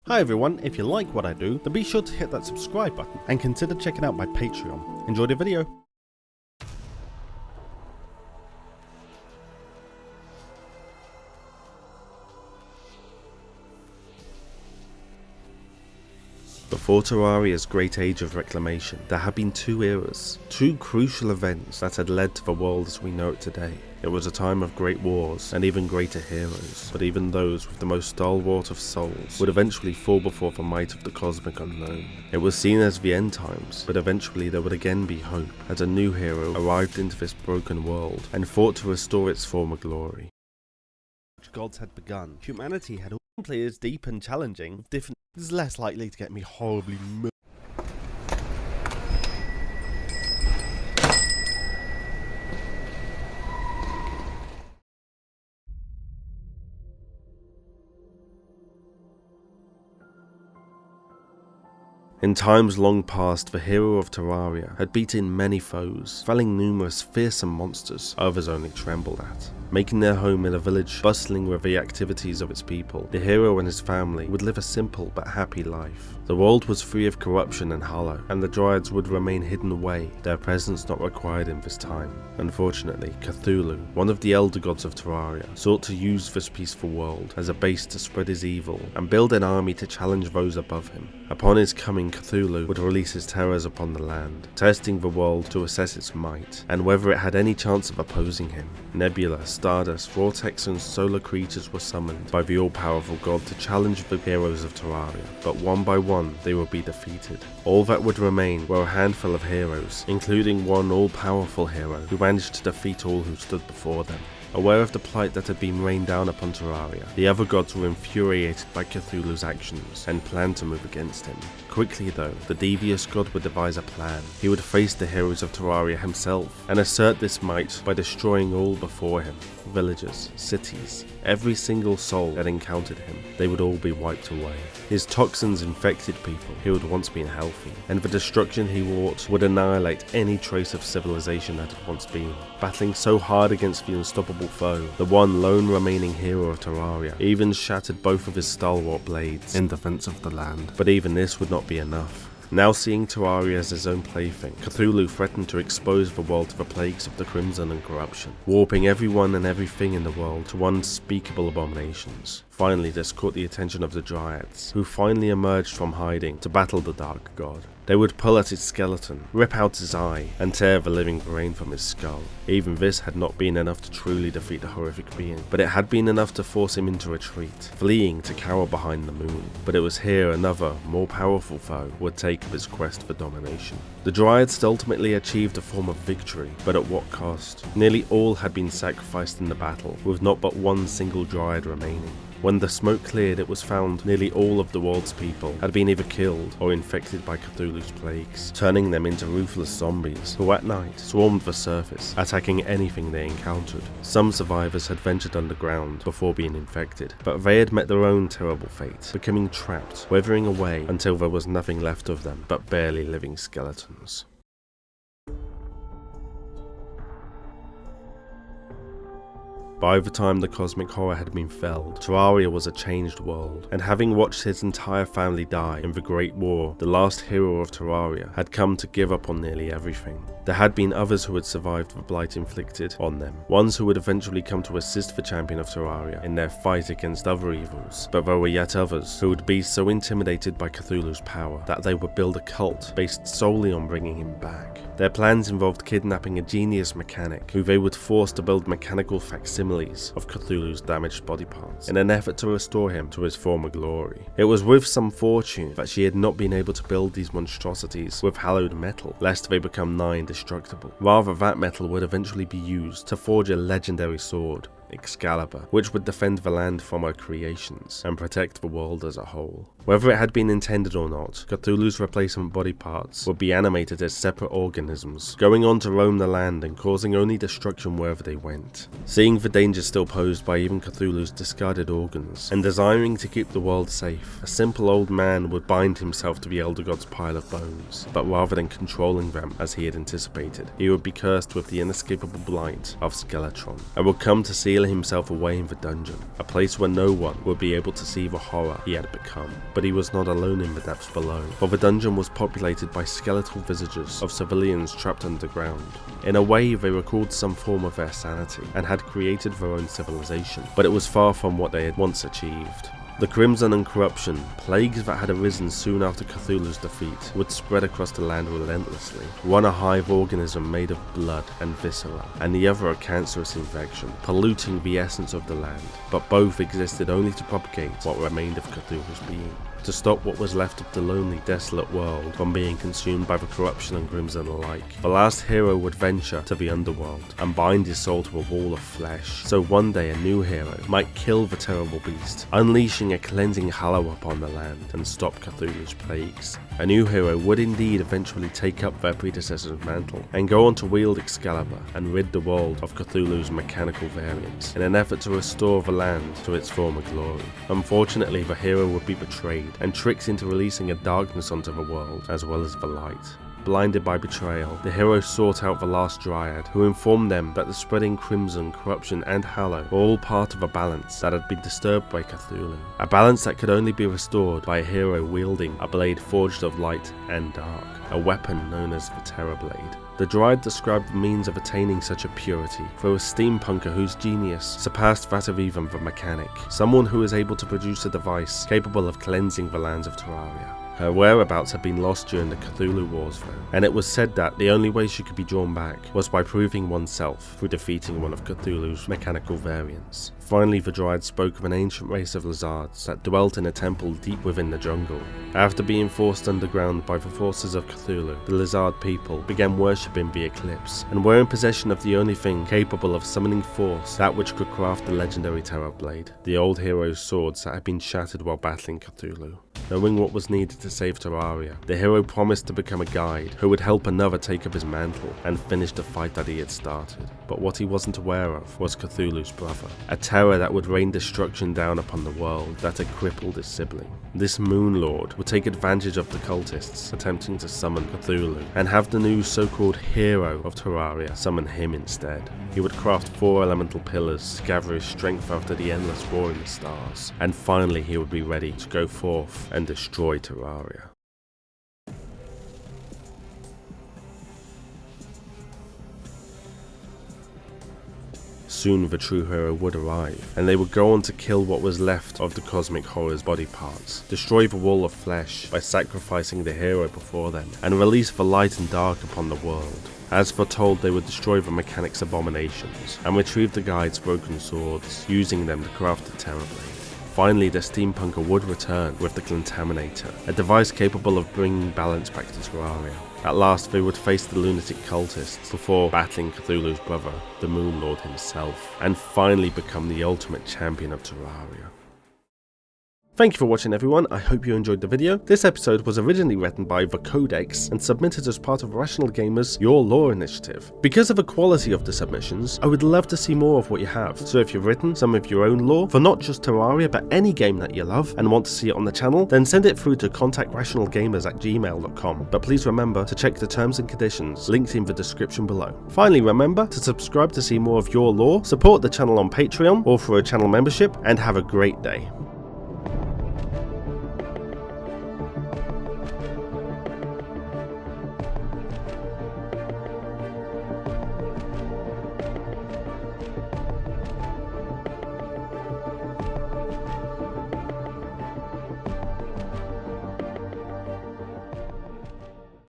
Hi everyone, if you like what I do, then be sure to hit that subscribe button and consider checking out my Patreon. Enjoy the video. Before Terraria's great age of reclamation, there had been two eras, two crucial events that had led to the world as we know it today. It was a time of great wars and even greater heroes, but even those with the most stalwart of souls would eventually fall before the might of the cosmic unknown. It was seen as the end times, but eventually there would again be hope as a new hero arrived into this broken world and fought to restore its former glory. Gods had begun. Humanity had all players deep and challenging, with different is less likely to get me horribly In times long past, the hero of Terraria had beaten many foes, felling numerous fearsome monsters others only trembled at. Making their home in a village bustling with the activities of its people, the hero and his family would live a simple but happy life. The world was free of corruption and hollow, and the Dryads would remain hidden away, their presence not required in this time. Unfortunately, Cthulhu, one of the elder gods of Terraria, sought to use this peaceful world as a base to spread his evil and build an army to challenge those above him. Upon his coming, Cthulhu would release his terrors upon the land, testing the world to assess its might, and whether it had any chance of opposing him. Nebula, Stardust, Vortex and solar creatures were summoned by the all-powerful god to challenge the heroes of Terraria, but one by one they would be defeated. All that would remain were a handful of heroes, including one all-powerful hero who managed to defeat all who stood before them. Aware of the plight that had been rained down upon Terraria, the other gods were infuriated by Cthulhu's actions and planned to move against him. Quickly though, the devious god would devise a plan. He would face the heroes of Terraria himself and assert this might by destroying all before him. Villagers, cities, every single soul that encountered him, they would all be wiped away. His toxins infected people who had once been healthy, and the destruction he wrought would annihilate any trace of civilization that had once been. Battling so hard against the unstoppable foe, the one lone remaining hero of Terraria even shattered both of his stalwart blades in defense of the land. But even this would not be enough. Now seeing Terraria as his own plaything, Cthulhu threatened to expose the world to the plagues of the Crimson and corruption, warping everyone and everything in the world to unspeakable abominations. Finally, this caught the attention of the Dryads, who finally emerged from hiding to battle the Dark God. They would pull at his skeleton, rip out his eye, and tear the living brain from his skull. Even this had not been enough to truly defeat the horrific being, but it had been enough to force him into retreat, fleeing to cower behind the moon. But it was here another, more powerful foe would take up his quest for domination. The Dryads ultimately achieved a form of victory, but at what cost? Nearly all had been sacrificed in the battle, with not but one single Dryad remaining. When the smoke cleared, it was found nearly all of the world's people had been either killed or infected by Cthulhu's plagues, turning them into ruthless zombies who at night swarmed the surface, attacking anything they encountered. Some survivors had ventured underground before being infected, but they had met their own terrible fate, becoming trapped, withering away until there was nothing left of them but barely living skeletons. By the time the cosmic horror had been felled, Terraria was a changed world, and having watched his entire family die in the Great War, the last hero of Terraria had come to give up on nearly everything. There had been others who had survived the blight inflicted on them, ones who would eventually come to assist the champion of Terraria in their fight against other evils, but there were yet others who would be so intimidated by Cthulhu's power that they would build a cult based solely on bringing him back. Their plans involved kidnapping a genius mechanic who they would force to build mechanical facsimiles of Cthulhu's damaged body parts in an effort to restore him to his former glory. It was with some fortune that she had not been able to build these monstrosities with hallowed metal, lest they become nigh indestructible. Rather, that metal would eventually be used to forge a legendary sword, Excalibur, which would defend the land from her creations and protect the world as a whole. Whether it had been intended or not, Cthulhu's replacement body parts would be animated as separate organisms, going on to roam the land and causing only destruction wherever they went. Seeing the danger still posed by even Cthulhu's discarded organs, and desiring to keep the world safe, a simple old man would bind himself to the Elder God's pile of bones, but rather than controlling them as he had anticipated, he would be cursed with the inescapable blight of Skeletron, and would come to see seal himself away in the dungeon, a place where no one would be able to see the horror he had become. But he was not alone in the depths below, for the dungeon was populated by skeletal visages of civilians trapped underground. In a way, they recalled some form of their sanity, and had created their own civilization, but it was far from what they had once achieved. The Crimson and corruption, plagues that had arisen soon after Cthulhu's defeat, would spread across the land relentlessly. One a hive organism made of blood and viscera, and the other a cancerous infection, polluting the essence of the land, but both existed only to propagate what remained of Cthulhu's being, to stop what was left of the lonely, desolate world from being consumed by the corruption and crimson alike. The last hero would venture to the underworld and bind his soul to a wall of flesh, so one day a new hero might kill the terrible beast, unleashing a cleansing hallow upon the land and stop Cthulhu's plagues. A new hero would indeed eventually take up their predecessor's mantle and go on to wield Excalibur and rid the world of Cthulhu's mechanical variants in an effort to restore the land to its former glory. Unfortunately, the hero would be betrayed and tricked into releasing a darkness onto the world as well as the light. Blinded by betrayal, the heroes sought out the last Dryad, who informed them that the spreading crimson, corruption and hallow were all part of a balance that had been disturbed by Cthulhu. A balance that could only be restored by a hero wielding a blade forged of light and dark, a weapon known as the Terror Blade. The Dryad described the means of attaining such a purity through a steampunker whose genius surpassed that of even the mechanic, someone who was able to produce a device capable of cleansing the lands of Terraria. Her whereabouts had been lost during the Cthulhu Wars though, and it was said that the only way she could be drawn back was by proving oneself through defeating one of Cthulhu's mechanical variants. Finally, the Dryad spoke of an ancient race of lizards that dwelt in a temple deep within the jungle. After being forced underground by the forces of Cthulhu, the lizard people began worshipping the eclipse, and were in possession of the only thing capable of summoning force, that which could craft the legendary Terror Blade, the old hero's swords that had been shattered while battling Cthulhu. Knowing what was needed to save Terraria, the hero promised to become a guide who would help another take up his mantle and finish the fight that he had started. But what he wasn't aware of was Cthulhu's brother, a terror that would rain destruction down upon the world that had crippled his sibling. This Moon Lord would take advantage of the cultists attempting to summon Cthulhu, and have the new so-called hero of Terraria summon him instead. He would craft 4 elemental pillars to gather his strength after the endless war in the stars, and finally he would be ready to go forth and destroy Terraria. Soon the true hero would arrive, and they would go on to kill what was left of the cosmic horror's body parts, destroy the wall of flesh by sacrificing the hero before them, and release the light and dark upon the world. As foretold, they would destroy the mechanic's abominations, and retrieve the guide's broken swords, using them to craft the Terror Blade. Finally, the steampunker would return with the Contaminator, a device capable of bringing balance back to Terraria. At last, they would face the lunatic cultists before battling Cthulhu's brother, the Moon Lord himself, and finally become the ultimate champion of Terraria. Thank you for watching everyone, I hope you enjoyed the video. This episode was originally written by the Kodex and submitted as part of Rational Gamers' Your Lore initiative. Because of the quality of the submissions, I would love to see more of what you have, so if you've written some of your own lore for not just Terraria but any game that you love and want to see it on the channel, then send it through to contactrationalgamers@gmail.com, but please remember to check the terms and conditions linked in the description below. Finally, remember to subscribe to see more of your lore, support the channel on Patreon or for a channel membership, and have a great day.